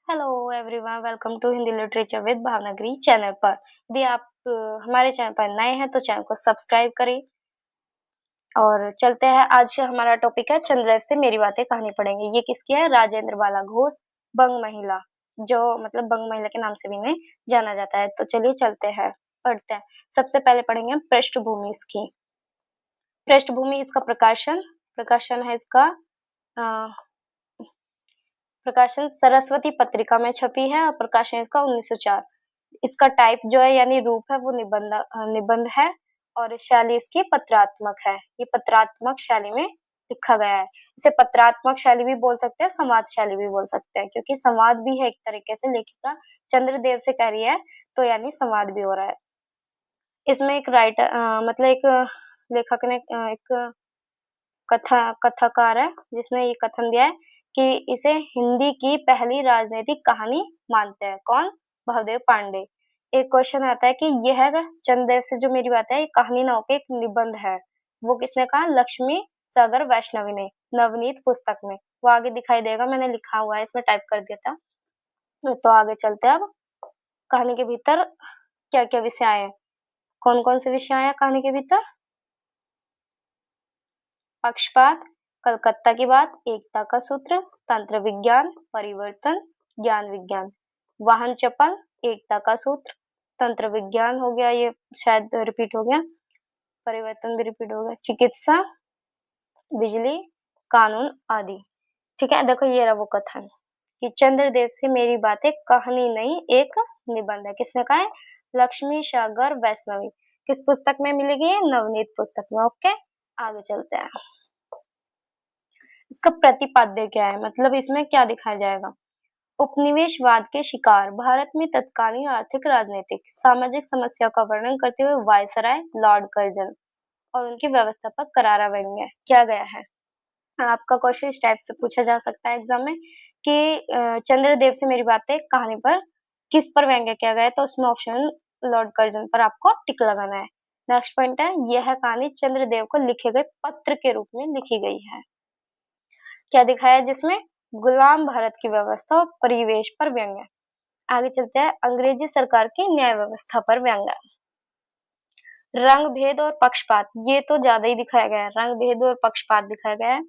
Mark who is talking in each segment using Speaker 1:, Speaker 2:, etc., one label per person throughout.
Speaker 1: Hello everyone, welcome to Hindi literature with Bhavnagari channel पर। यदि आप हमारे चैनल पर नए हैं तो चैनल को सब्सक्राइब करें। और चलते हैं, आज हमारा टॉपिक है चंद्रदेव से मेरी बातें कहानी पढ़ेंगे। ये किसकी है? राजेंद्र बाला घोष, बंग महिला, जो मतलब बंग महिला के नाम से भी इन्हें जाना जाता है। तो चलिए चलते हैं, पढ़ते हैं। सबसे पहले पढ़ेंगे हम पृष्ठभूमि इसकी। पृष्ठभूमि इसका प्रकाशन है इसका अ, प्रकाशन सरस्वती पत्रिका में छपी है और प्रकाशन इसका 1904। इसका टाइप जो है यानी रूप है वो निबंध है और शैली इसकी पत्रात्मक है। ये पत्रात्मक शैली में लिखा गया है। इसे पत्रात्मक शैली भी बोल सकते हैं, संवाद शैली भी बोल सकते हैं, क्योंकि संवाद भी है एक तरीके से। लेखिका चंद्रदेव से कह रही है तो यानी संवाद भी हो रहा है। इसमें एक मतलब एक लेखक ने एक कथाकार है जिसने ये कथन दिया है कि इसे हिंदी की पहली राजनीतिक कहानी मानते हैं। कौन? भवदेव पांडे। एक क्वेश्चन आता है कि यह चंद्रदेव से जो मेरी बात है, ये कहानी ना होकर एक निबंध है। वो किसने कहा? लक्ष्मी सागर वैष्णवी ने, नवनीत पुस्तक में। वो आगे दिखाई देगा, मैंने लिखा हुआ है, इसमें टाइप कर दिया था। तो आगे चलते हैं। अब कहानी के भीतर क्या क्या विषय आए? कौन कौन से विषय आया कहानी के भीतर? पक्षपात, कलकत्ता की बात, एकता का सूत्र, तंत्र विज्ञान, परिवर्तन, ज्ञान विज्ञान, वाहन चपल, एकता का सूत्र, तंत्र विज्ञान हो गया, ये शायद रिपीट हो गया, परिवर्तन भी रिपीट हो गया, चिकित्सा, बिजली, कानून आदि। ठीक है, देखो ये रहा वो कथन कि चंद्रदेव से मेरी बातें कहानी नहीं एक निबंध है। किसने कहा है? लक्ष्मी सागर वैष्णवी। किस पुस्तक में मिलेगी? नवनीत पुस्तक में। ओके, आगे चलते हैं। इसका प्रतिपाद्य क्या है, मतलब इसमें क्या दिखाया जाएगा? उपनिवेशवाद के शिकार भारत में तत्कालीन आर्थिक, राजनीतिक, सामाजिक समस्या का वर्णन करते हुए वायसराय लॉर्ड कर्जन और उनकी व्यवस्था पर करारा व्यंग्य किया गया है। आपका क्वेश्चन इस टाइप से पूछा जा सकता है एग्जाम में कि चंद्रदेव से मेरी बातें कहानी पर किस पर व्यंग्य किया गया है, तो उसमें ऑप्शन लॉर्ड कर्जन पर आपको टिक लगाना है। नेक्स्ट पॉइंट है, यह कहानी चंद्रदेव को लिखे गए पत्र के रूप में लिखी गई है। क्या दिखाया जिसमें? गुलाम भारत की व्यवस्था और परिवेश पर व्यंग्य। आगे चलते हैं, अंग्रेजी सरकार की न्याय व्यवस्था पर व्यंग्य। रंग भेद और पक्षपात, ये तो ज्यादा ही दिखाया गया है। रंग भेद और पक्षपात दिखाया गया है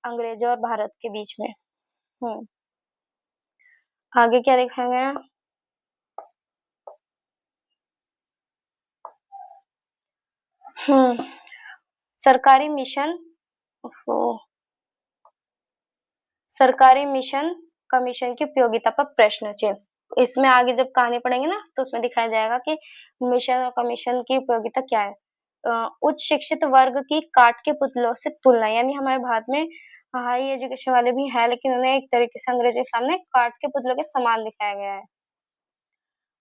Speaker 1: अंग्रेजों और भारत के बीच में। आगे क्या दिखाया गया है? सरकारी मिशन, ओफो, सरकारी मिशन कमीशन की उपयोगिता पर प्रश्न चिन्ह। इसमें आगे जब कहानी पढ़ेंगे ना तो उसमें दिखाया जाएगा कि मिशन और कमीशन की उपयोगिता क्या है। उच्च शिक्षित वर्ग की काठ के पुतलों से तुलना, यानी हमारे भारत में हाई एजुकेशन वाले भी हैं लेकिन उन्हें एक तरीके से अंग्रेजों के सामने काठ के पुतलों के समान दिखाया गया है।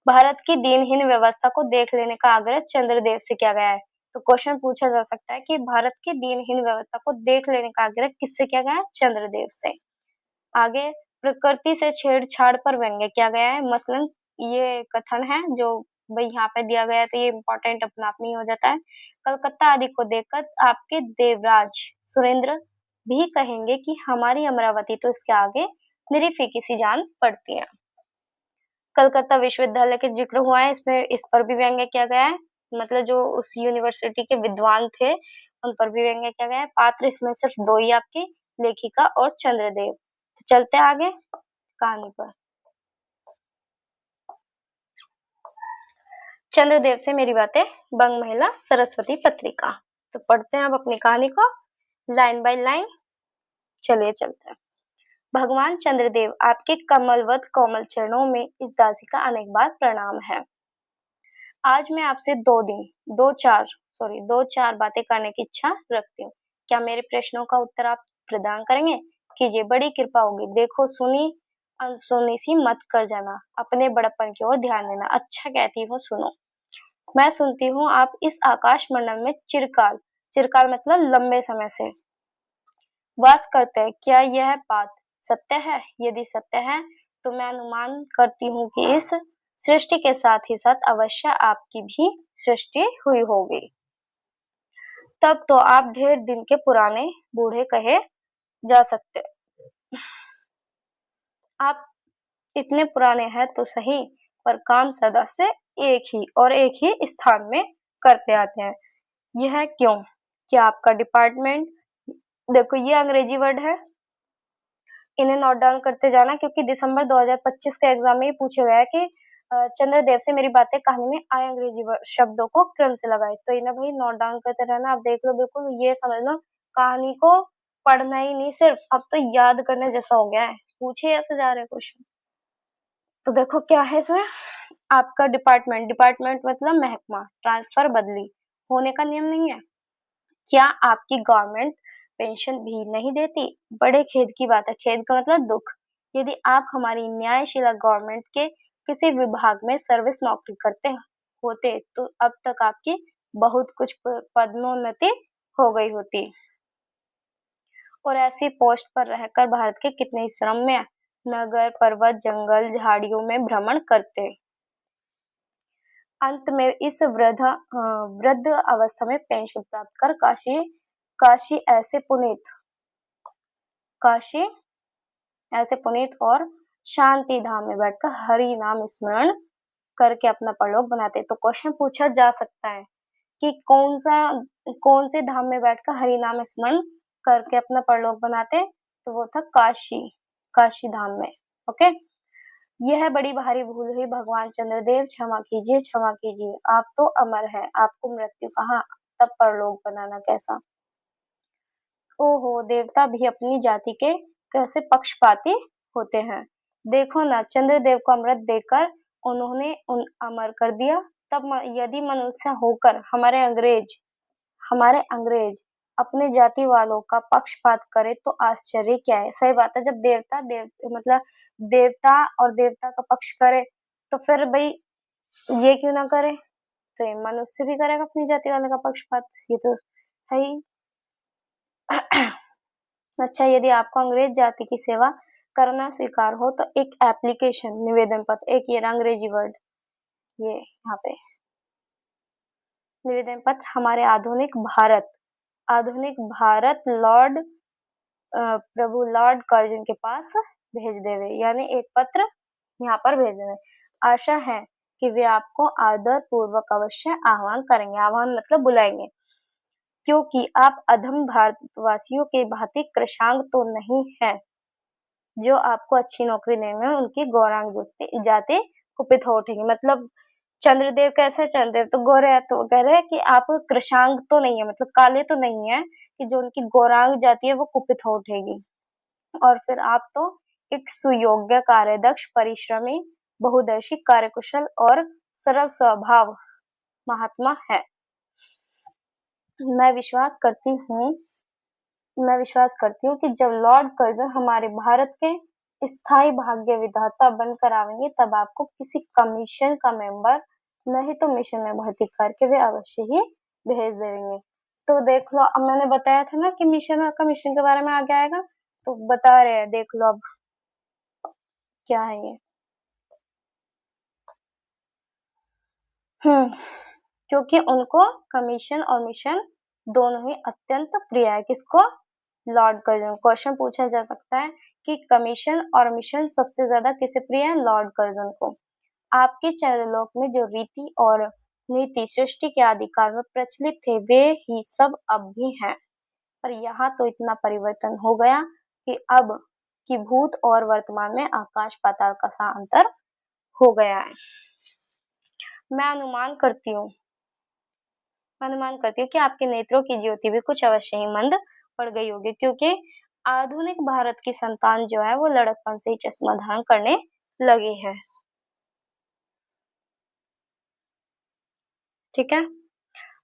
Speaker 1: भारत की दीनहीन व्यवस्था को देख लेने का आग्रह चंद्रदेव से किया गया है। तो क्वेश्चन पूछा जा सकता है कि भारत की दीनहीन व्यवस्था को देख लेने का आग्रह किससे किया गया है? चंद्रदेव से। आगे, प्रकृति से छेड़छाड़ पर व्यंग्य किया गया है। मसलन ये कथन है जो भाई यहाँ पे दिया गया है, तो ये इम्पोर्टेंट अपने आप में ही हो जाता है। कलकत्ता आदि को देखकर आपके देवराज सुरेंद्र भी कहेंगे कि हमारी अमरावती तो इसके आगे निरी फीकी सी जान पड़ती है। कलकत्ता विश्वविद्यालय के जिक्र हुआ है, इसमें इस पर भी व्यंग्य किया गया है। मतलब जो उस यूनिवर्सिटी के विद्वान थे उन पर भी व्यंग्य किया गया है। पात्र इसमें सिर्फ दो ही आपकी, लेखिका और चंद्रदेव। तो चलते आगे कहानी पर। चंद्रदेव से मेरी बातें, बंग महिला, सरस्वती पत्रिका। तो पढ़ते हैं अब अपनी कहानी को लाइन बाय लाइन। चलिए चलते हैं। भगवान चंद्रदेव, आपके कमलवत कोमल चरणों में इस दासी का अनेक बार प्रणाम है। आज मैं आपसे दो चार बातें करने की इच्छा रखती हूँ। क्या मेरे प्रश्नों का उत्तर आप प्रदान करेंगे? कीजिए, बड़ी कृपा होगी। देखो, सुनी अनसुनी सी मत कर जाना, अपने बड़प्पन की ओर ध्यान देना। अच्छा कहती हूँ, सुनो। मैं सुनती हूँ आप इस आकाश मंडल में चिरकाल, चिरकाल मतलब लंबे समय से वास करते हैं। क्या यह बात सत्य है? यदि सत्य है तो मैं अनुमान करती हूँ कि इस सृष्टि के साथ ही साथ अवश्य आपकी भी सृष्टि हुई होगी। तब तो आप ढेर दिन के पुराने बूढ़े कहे जा सकते। आप इतने पुराने हैं तो सही, पर काम सदा से एक ही स्थान में करते आते हैं। यह क्यों? क्या आपका डिपार्टमेंट, देखो ये अंग्रेजी वर्ड है, इन्हें नोट डाउन करते जाना क्योंकि दिसंबर 2025 के एग्जाम में ये पूछा गया है कि चंद्रदेव से मेरी बातें कहानी में आए अंग्रेजी शब्दों को क्रम से लगाए, तो इन्हें भाई नोट डाउन करते रहना। आप देख लो, बिल्कुल ये समझ लो कहानी को पढ़ना ही नहीं सिर्फ, अब तो याद करने जैसा हो गया है, पूछे ऐसे जा रहे क्वेश्चन। तो देखो क्या है इसमें, आपका डिपार्टमेंट, डिपार्टमेंट मतलब महकमा, ट्रांसफर बदली होने का नियम नहीं है। क्या आपकी गवर्नमेंट पेंशन भी नहीं देती? बड़े खेद की बात है, खेद का मतलब दुख। यदि आप हमारी न्यायशीला गवर्नमेंट के किसी विभाग में सर्विस नौकरी करते होते तो अब तक आपकी बहुत कुछ पदोन्नति हो गई होती, और ऐसी पोस्ट पर रहकर भारत के कितने ही श्रम्य नगर, पर्वत, जंगल, झाड़ियों में भ्रमण करते। अंत में इस वृद्ध अवस्था में पेंशन प्राप्त कर काशी काशी ऐसे पुनीत और शांति धाम में बैठकर हरि नाम स्मरण करके अपना परलोक बनाते। तो क्वेश्चन पूछा जा सकता है कि कौन से धाम में बैठकर हरि नाम स्मरण करके अपना परलोक बनाते, तो वो था काशी धाम में। ओके, यह बड़ी भारी भूल हुई, भगवान चंद्रदेव क्षमा कीजिए, आप तो अमर है, आपको मृत्यु कहाँ, तब परलोक बनाना कैसा। ओहो, देवता भी अपनी जाति के कैसे पक्षपाती होते हैं। देखो ना, चंद्रदेव को अमृत देकर उन्होंने उन अमर कर दिया, तब यदि मनुष्य होकर हमारे अंग्रेज अपने जाति वालों का पक्षपात करे तो आश्चर्य क्या है। सही बात है, जब मतलब देवता और देवता का पक्ष करे तो फिर भाई ये क्यों ना करे, तो ये मनुष्य भी करेगा अपनी जाति वाले का पक्षपात, ये तो है ही। अच्छा, यदि आपको अंग्रेज जाति की सेवा करना स्वीकार हो तो एक एप्लीकेशन, निवेदन पत्र, एक ये अंग्रेजी वर्ड, ये यहाँ पे निवेदन पत्र हमारे आधुनिक भारत प्रभु लॉर्ड कर्जन के पास भेज देवे, यानी एक पत्र यहाँ पर भेज देवे। आशा है कि वे आपको आदर पूर्वक अवश्य आह्वान करेंगे, आह्वान मतलब बुलाएंगे, क्योंकि आप अधम भारतवासियों के भांति कृशांग तो नहीं है जो आपको अच्छी नौकरी देने में उनकी गौरांग जाति कुपित हो उठेगी। मतलब चंद्रदेव कैसे, चंद्रदेव तो गोरे है, तो वो कह रहे हैं कि आप कृशांग तो नहीं है, मतलब काले तो नहीं है, कि जो उनकी गौरांग जाति है वो कुपित हो उठेगी। और फिर आप तो एक सुयोग्य, कार्यदक्ष, परिश्रमी, बहुदर्शी, कार्यकुशल और सरल स्वभाव महात्मा है। मैं विश्वास करती हूँ कि जब लॉर्ड कर्जन हमारे भारत के स्थायी भाग्य विधाता बनकर आवेंगे तब आपको किसी कमीशन का मेंबर नहीं तो मिशन में भर्ती करके वे अवश्य ही भेज देंगे। तो देख लो, अब मैंने बताया था ना कि मिशन और कमीशन के बारे में आगे आएगा, तो बता रहे हैं, देख लो अब क्या है ये। क्योंकि उनको कमीशन और मिशन दोनों ही अत्यंत प्रिय है। किसको? Lord Curzon. क्वेश्चन पूछा जा सकता है कि कमीशन और मिशन सबसे ज्यादा किसे प्रिय है? लॉर्ड कर्जन को। आपके चंद्रलोक में जो रीति और नीति सृष्टि के आदिकाल में प्रचलित थे वे ही सब अब भी हैं, पर यहाँ तो इतना परिवर्तन हो गया कि अब की भूत और वर्तमान में आकाश पाताल का सा अंतर हो गया है। मैं अनुमान करती हूँ कि आपके नेत्रों की ज्योति भी कुछ अवश्य ही मंद पड़ गई होगी, क्योंकि आधुनिक भारत की संतान जो है वो लड़कपन से ही चश्मा धारण करने लगी है। ठीक है,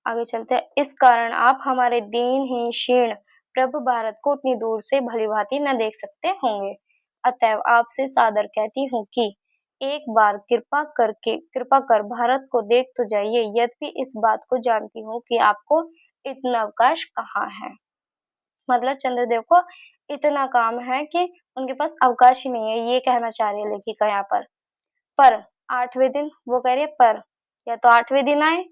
Speaker 1: आगे चलते हैं। इस कारण आप हमारे दीनहीन क्षीण प्रभु भारत को उतनी दूर से भलीभांति न देख सकते होंगे। अतएव आपसे सादर कहती हूँ कि एक बार कृपा कर भारत को देख तो जाइए। यद्यपि इस बात को जानती हूँ कि आपको इतना अवकाश कहाँ है। मतलब चंद्रदेव को इतना काम है कि उनके पास अवकाश ही नहीं है, ये कहना चाह रही है लेखिका यहाँ पर 8वें दिन, वो कह रही है पर, या तो 8वें दिन आए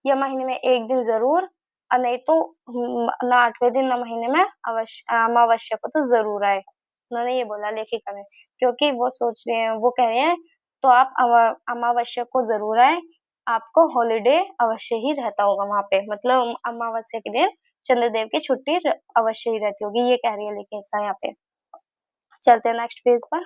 Speaker 1: या महीने में एक दिन जरूर, और नहीं तो ना 8वें दिन ना महीने में अमावस्या को तो जरूर आए। उन्होंने ये बोला लेखिका ने, क्योंकि वो सोच रहे हैं, वो कह रहे हैं तो आप अमावस्या को ज़रूर आएँ, आपको हॉलिडे अवश्य ही रहता होगा वहाँ पे, मतलब अमावस्या के दिन चंद्रदेव की छुट्टी अवश्य ही रहती होगी, ये कह रही है लेखिका यहाँ पे। चलते हैं नेक्स्ट पेज पर।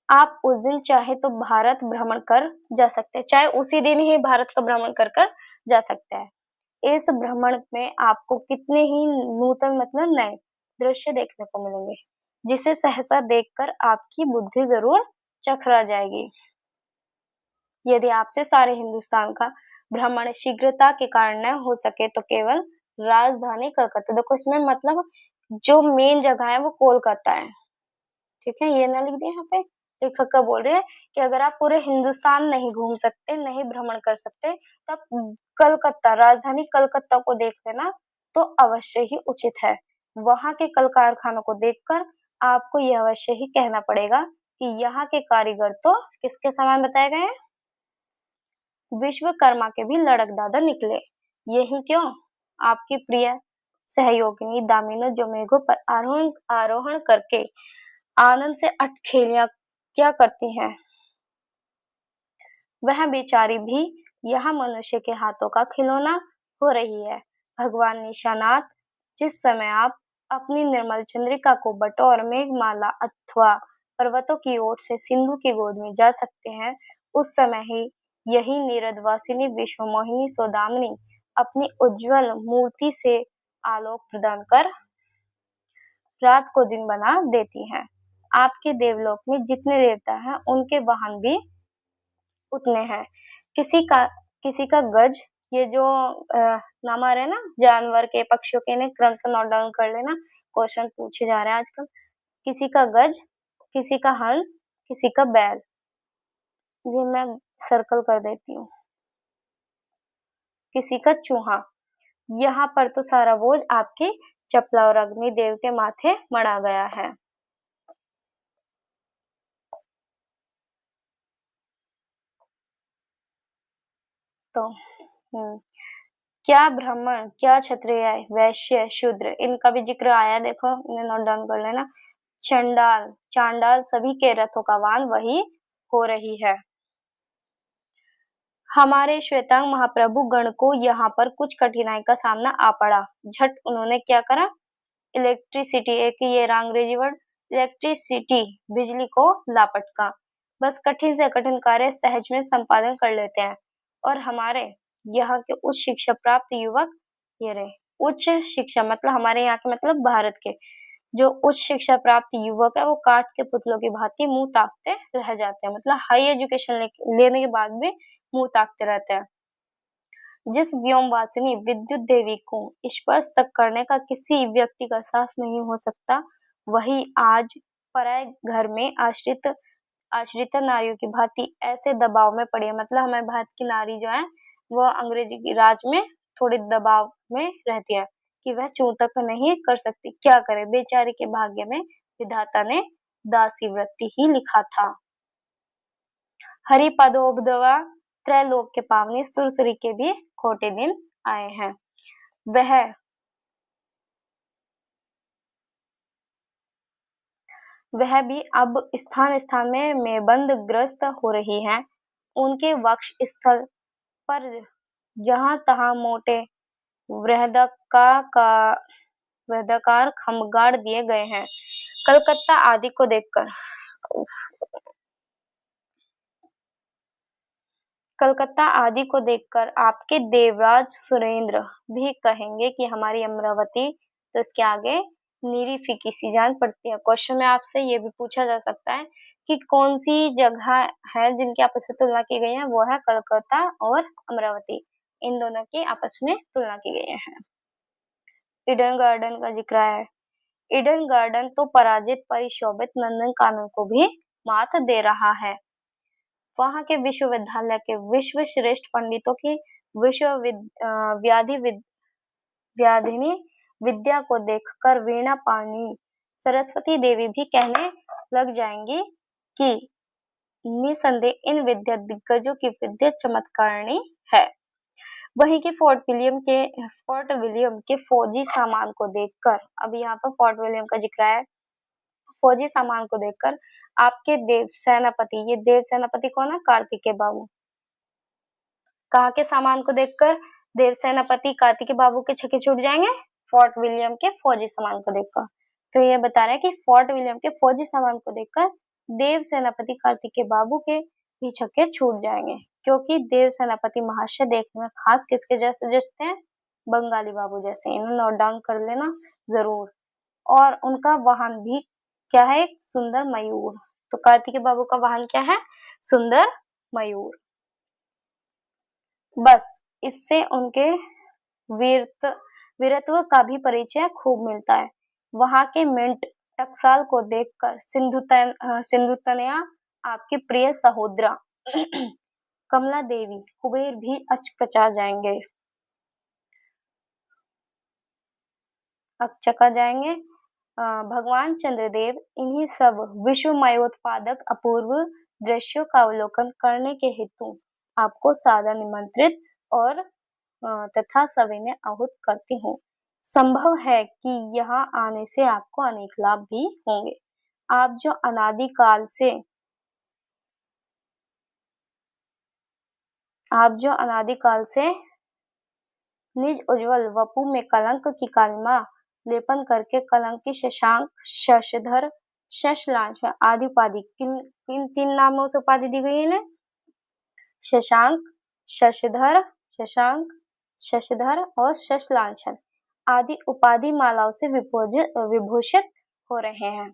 Speaker 1: आप उस दिन चाहे तो भारत भ्रमण कर जा सकते हैं, चाहे उसी दिन ही भारत का भ्रमण कर कर जा सकते हैं। इस भ्रमण में आपको कितने ही नूतन मतलब नए दृश्य देखने को मिलेंगे, जिसे सहसा देखकर आपकी बुद्धि जरूर चकरा जाएगी। यदि आपसे सारे हिंदुस्तान का भ्रमण शीघ्रता के कारण न हो सके तो केवल राजधानी कलकत्ता, देखो इसमें मतलब जो मेन जगह है वो कोलकाता है, ठीक है, ये ना लिख दिया यहाँ पे। लेखक का बोल रहे हैं कि अगर आप पूरे हिंदुस्तान नहीं घूम सकते, नहीं भ्रमण कर सकते, तो आप कलकत्ता, राजधानी कलकत्ता को देख लेना तो अवश्य ही उचित है। वहां के कल कारखानों को देखकर आपको यह अवश्य ही कहना पड़ेगा कि यहाँ के कारीगर तो किसके समान बताए गए हैं, विश्वकर्मा के भी लड़कदादा निकले। यही क्यों, आपकी प्रिय सहयोगिनी दामिनी जो मेघों पर आरोहण आरोहण करके आनंद से अटखेलियां क्या करती हैं, वह बेचारी भी यहाँ मनुष्य के हाथों का खिलौना हो रही है। भगवान निशानाथ, जिस समय आप अपनी निर्मल चंद्रिका को बटोर मेघमाला अथवा पर्वतों की ओर से सिंधु की गोद में जा सकते हैं, उस समय ही यही नीरदवासिनी विश्वमोहिनी सौदामिनी अपनी उज्जवल मूर्ति से आलोक प्रदान कर रात को दिन बना देती हैं। आपके देवलोक में जितने देवता हैं उनके वाहन भी उतने हैं। किसी का किसी का गज, ये जो नाम आ रहे हैं ना जानवर के, पक्षियों के, इन्हें क्रम से नोट डाउन कर लेना, क्वेश्चन पूछे जा रहे हैं आजकल। किसी का गज, किसी का हंस, किसी का बैल, ये मैं सर्कल कर देती हूँ, किसी का चूहा। यहाँ पर तो सारा बोझ आपके चपला और अग्निदेव के माथे मढ़ा गया है। तो क्या ब्राह्मण, क्या क्षत्रिय, वैश्य, शूद्र, इनका भी जिक्र आया, देखो इन्हें नोट डाउन कर लेना। चंडाल, चांडाल सभी के रथों का वाहन वही हो रही है। हमारे श्वेतांग महाप्रभु गण को यहाँ पर कुछ कठिनाई का सामना आ पड़ा। झट उन्होंने क्या करा, इलेक्ट्रिसिटी, एक ये रहा अंग्रेजी वर्ड इलेक्ट्रिसिटी, बिजली को लापटका। बस कठिन से कठिन कार्य सहज में संपादन कर लेते हैं। और हमारे यहाँ के उच्च शिक्षा प्राप्त युवक, ये रहे उच्च शिक्षा मतलब हमारे यहाँ के मतलब भारत के जो उच्च शिक्षा प्राप्त युवक है वो काठ के पुतलों की भांति मुंह ताकते रह जाते हैं, मतलब हाई एजुकेशन लेने के बाद भी मुंह ताकते रहते हैं। जिस व्योमवासिनी विद्युत देवी को स्पर्श तक करने का किसी व्यक्ति का साहस नहीं हो सकता, वही आज पराये घर में आश्रित नारियों की भांति ऐसे दबाव में पड़ी है, मतलब हमारे भारत की नारी जो है वो अंग्रेजी की राज में थोड़ी दबाव में रहती है कि वह चूं तक नहीं कर सकती। क्या करे, बेचारी के भाग्य में विधाता ने दासी वृत्ति ही लिखा था। हरिपदोपद्रवा त्रैलोक के पावनी सुरसुरी के भी खोटे दिन आए हैं। वह भी अब स्थान स्थान में बंद ग्रस्त हो रही हैं। उनके वक्ष स्थल पर जहां तहां मोटे वृहदाकार खम्भ गाड़ दिए गए हैं। कलकत्ता आदि को देखकर कलकत्ता आदि को देखकर आपके देवराज सुरेंद्र भी कहेंगे कि हमारी अमरावती, तो इसके आगे नीरी फीकी सी जान पड़ती है। क्वेश्चन में आपसे ये भी पूछा जा सकता है कि कौन सी जगह है जिनकी आपस में तुलना की गई है, वो है कलकत्ता और अमरावती, इन दोनों की आपस में तुलना की गई है। ईडन गार्डन का जिक्र है। ईडन गार्डन तो पराजित परिशोभित नंदन कानन को भी मात दे रहा है। वहां के विश्वविद्यालय के विश्व श्रेष्ठ पंडितों की व्याधिनी विद्या को देखकर वीणा पानी सरस्वती देवी भी कहने लग जाएंगी कि निसंदेह इन विद्या दिग्गजों की विद्या चमत्कारणी है। वहीं के फोर्ट विलियम के फौजी सामान को देखकर, अब यहाँ पर फोर्ट विलियम का जिक्र है, फौजी सामान को देखकर आपके देव सेनापति, ये देव सेनापति कौन है? कार्तिकेय बाबू। कहाँ के सामान को देखकर देव सेनापति कार्तिकेय बाबू के छक्के छूट जाएंगे? फोर्ट विलियम के फौजी सामान को देखकर। तो ये बता रहा है कि फोर्ट विलियम के फौजी सामान को देखकर देव सेनापति कार्तिकेय बाबू के भी छक्के छूट जाएंगे, क्योंकि देव सेनापति महाशय देखने में खास किसके जैसे जचते हैं? बंगाली बाबू जैसे। इन्हें नोट डाउन कर लेना जरूर। और उनका वाहन भी क्या है? एक सुंदर मयूर। तो कार्तिकेय बाबू का वाहन क्या है? सुंदर मयूर। बस इससे उनके वीरत्व का भी परिचय खूब मिलता है। वहां के मिंट टकसाल को देखकर सिंधुतनया आपकी प्रिय सहोदरा कमला देवी कुबेर भी अचकचा जाएंगे, अचका जाएंगे। भगवान चंद्रदेव इन्हीं सब विश्वमयोत्पादक अपूर्व दृश्यों का अवलोकन करने के हेतु आपको सादर निमंत्रित और तथा सविनय आहूत करती हूँ। संभव है कि यहाँ आने से आपको अनेक लाभ भी होंगे। आप जो अनादिकाल से निज उज्ज्वल वपु में कलंक की कालिमा लेपन करके कलंक की शशांक, शशधर, शशलांश आदि उपाधि किन तीन नामों से उपाधि दी गई है इन्हें? शशांक, शशधर और शशलांछन आदि उपाधि मालाओं से विभूषित हो रहे हैं।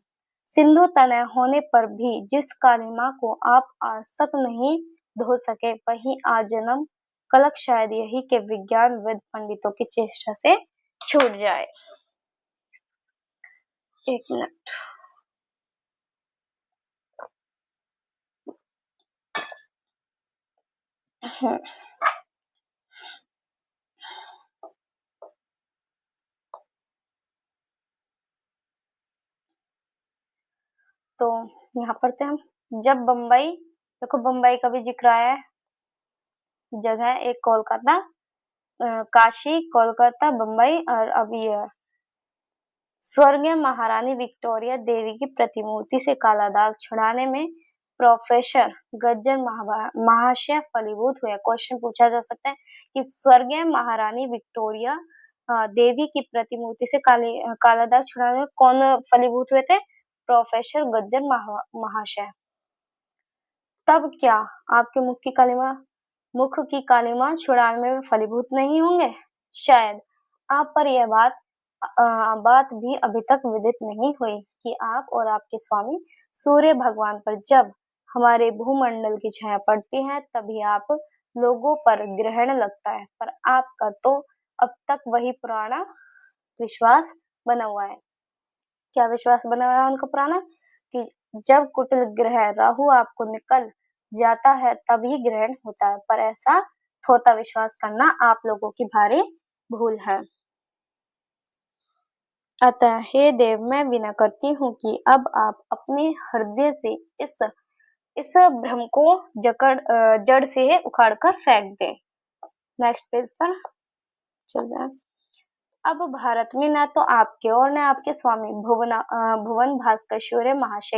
Speaker 1: सिंधु तनय होने पर भी जिस कालिमा को आप आज तक नहीं धो सके, वही आज जन्म कलक शायद यही के विज्ञानविद पंडितों की चेष्टा से छूट जाए। एक मिनट। तो यहाँ पढ़ते हैं हम। जब बम्बई, देखो बम्बई का भी जिक्र आया है, जगह एक कोलकाता, काशी, कोलकाता, बम्बई और अब ये स्वर्गीय महारानी विक्टोरिया देवी की प्रतिमूर्ति से काला दाग छुड़ाने में प्रोफेसर गज्जर महाशय फलीभूत हुए। क्वेश्चन पूछा जा सकता है कि स्वर्गीय महारानी विक्टोरिया देवी की प्रतिमूर्ति से काला दाग छुड़ाने में कौन फलीभूत हुए थे? प्रोफेसर गज्जर महाशय। तब क्या आपके मुख की कालिमा छुड़ाने में फलीभूत नहीं होंगे? शायद आप पर यह बात भी अभी तक विदित नहीं हुई कि आप और आपके स्वामी सूर्य भगवान पर जब हमारे भूमंडल की छाया पड़ती है तभी आप लोगों पर ग्रहण लगता है, पर आपका तो अब तक वही पुराना विश्वास बना हुआ है। क्या विश्वास बना हुआ है उनका पुराना? कि जब कुटिल ग्रह राहु आपको निकल जाता है तभी ग्रहण होता है, पर ऐसा थोथा विश्वास करना आप लोगों की भारी भूल है। अतः हे देव, मैं विनय करती हूँ कि अब आप अपने हृदय से इस भ्रम को जड़ से उखाड़ कर फेंक दें। नेक्स्ट पेज पर चल रहा है। अब भारत में न तो आपके और न आपके स्वामी भुवन भास्कर सूर्य महाशय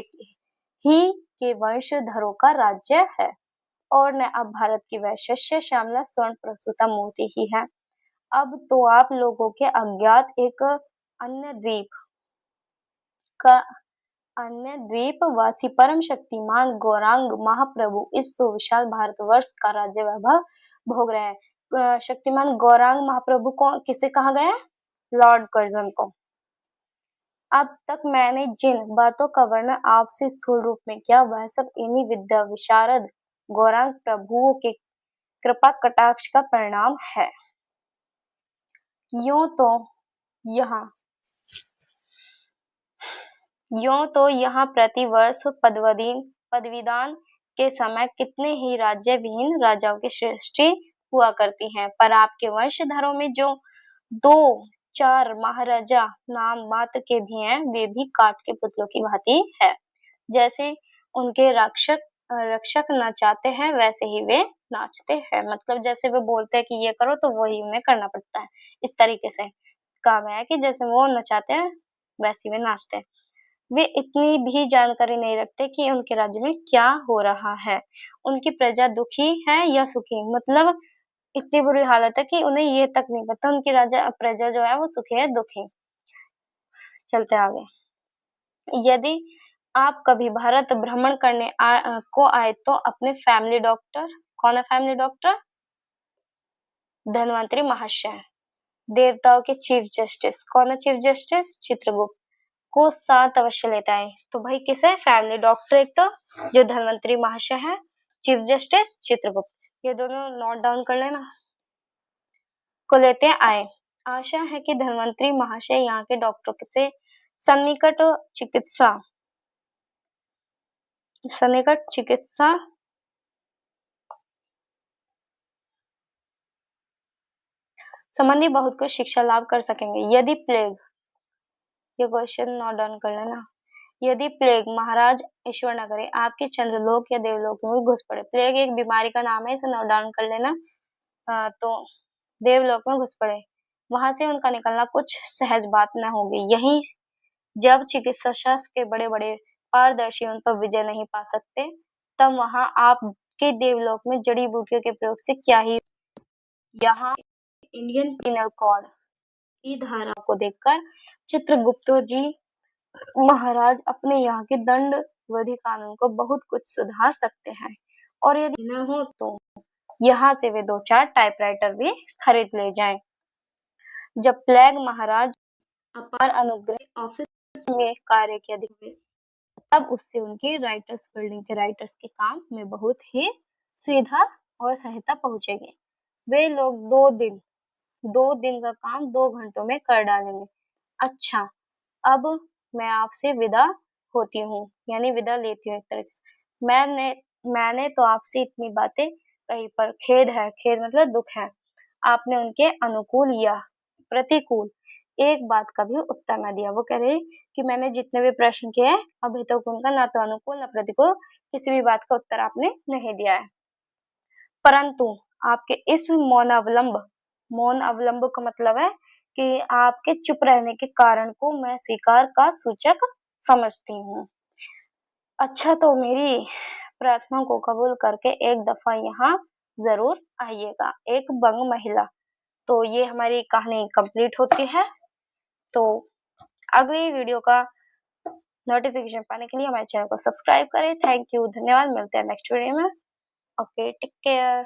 Speaker 1: ही के वंशधरों का राज्य है, और न अब भारत की वैश्य श्यामला स्वर्ण प्रसूता मूर्ति ही है। अब तो आप लोगों के अज्ञात एक अन्य द्वीप वासी परम शक्तिमान गौरांग महाप्रभु इस सुविशाल भारतवर्ष का राज्य वैभव भोग रहे हैं। शक्तिमान गौरांग महाप्रभु को किसे कहा गया है? लॉर्ड कर्जन को। अब तक मैंने जिन बातों का वर्णन आपसे स्थूल रूप में किया वह सब इन्हीं विद्या विशारद गौरांग प्रभुओं के कृपा कटाक्ष का परिणाम है। यूं तो यहाँ प्रतिवर्ष पदवीदान के समय कितने ही राज्य विहीन राजाओं की सृष्टि हुआ करती है, पर आपके वंशधरों में जो 2-4 महाराजा नाम मात्र के भी हैं, वे भी काठ के पुतलों की भांति है। जैसे उनके रक्षक नचाते हैं वैसे ही वे नाचते हैं। मतलब जैसे वे बोलते हैं कि ये करो तो वही उन्हें करना पड़ता है। इस तरीके से कहा गया है कि जैसे वो नचाते हैं वैसे वे नाचते हैं। वे इतनी भी जानकारी नहीं रखते कि उनके राज्य में क्या हो रहा है। उनकी प्रजा दुखी है या सुखी, मतलब इतनी बुरी हालत है कि उन्हें ये तक नहीं पता उनकी राजा प्रजा जो है वो सुखी है, दुखी। चलते आगे। यदि आप कभी भारत भ्रमण करने को आए तो अपने फैमिली डॉक्टर, कौन है फैमिली डॉक्टर? धन्वंतरी महाशय। देवताओं के चीफ जस्टिस, कौन है चीफ जस्टिस? चित्रगुप्त को साथ अवश्य लेते आए। तो भाई किसे? फैमिली डॉक्टर एक तो, जो धन्वंतरी महाशय है, चीफ जस्टिस चित्रगुप्त, ये दोनों नोट डाउन कर लेना, को लेते आए। आशा है कि धन्वंतरी महाशय यहाँ के डॉक्टरों से सन्निकट चिकित्सा सन्निकट चिकित्सा संबंधी बहुत कुछ शिक्षा लाभ कर सकेंगे। यदि प्लेग, ये क्वेश्चन नोट डाउन कर लेना, यदि प्लेग महाराज ईश्वर न करे आपके चंद्रलोक या देवलोक में घुस पड़े, प्लेग एक बीमारी का नाम है, इसे नोट डाउन कर लेना। तो देवलोक में घुस पड़े, वहां से उनका निकलना कुछ सहज बात न होगी। यही जब चिकित्सा शास्त्र के बड़े बड़े पारदर्शी उन पर विजय नहीं पा सकते, तब वहां आपके देवलोक में जड़ी बूटियों के प्रयोग से क्या ही। यहाँ इंडियन पिनल कोड की धारा को देखकर चित्रगुप्त जी महाराज अपने यहाँ के दंड विधि कानून को बहुत कुछ सुधार सकते हैं, और यदि न हो तो यहाँ से वे 2-4 टाइपराइटर भी खरीद ले जाएं। जब प्लेग महाराज अपार अनुग्रह ऑफिस में कार्य के अधिक हुए, तब उससे उनकी राइटर्स बिल्डिंग के राइटर्स के काम में बहुत ही सुविधा और सहायता पहुंचेगी। वे लोग 2 दिन का काम 2 घंटों में कर डालेंगे। अच्छा, अब मैं आपसे विदा होती हूँ, यानी विदा लेती हूँ एक तरह से। मैंने तो आपसे इतनी बातें कही, पर खेद है, खेद मतलब दुख है, आपने उनके अनुकूल या प्रतिकूल एक बात का भी उत्तर न दिया। वो कह रही कि मैंने जितने भी प्रश्न किए हैं अभी तक उनका ना तो अनुकूल न प्रतिकूल किसी भी बात का उत्तर आपने नहीं दिया है। परंतु आपके इस मौन अवलंब का मतलब है कि आपके चुप रहने के कारण को मैं स्वीकार का सूचक समझती हूँ। अच्छा, तो मेरी प्रार्थना को कबूल करके एक दफा यहाँ जरूर आइएगा, एक बंग महिला। तो ये हमारी कहानी कंप्लीट होती है। तो अगली वीडियो का नोटिफिकेशन पाने के लिए हमारे चैनल को सब्सक्राइब करें। थैंक यू, धन्यवाद, मिलते हैं नेक्स्ट वीडियो में। Okay, take care.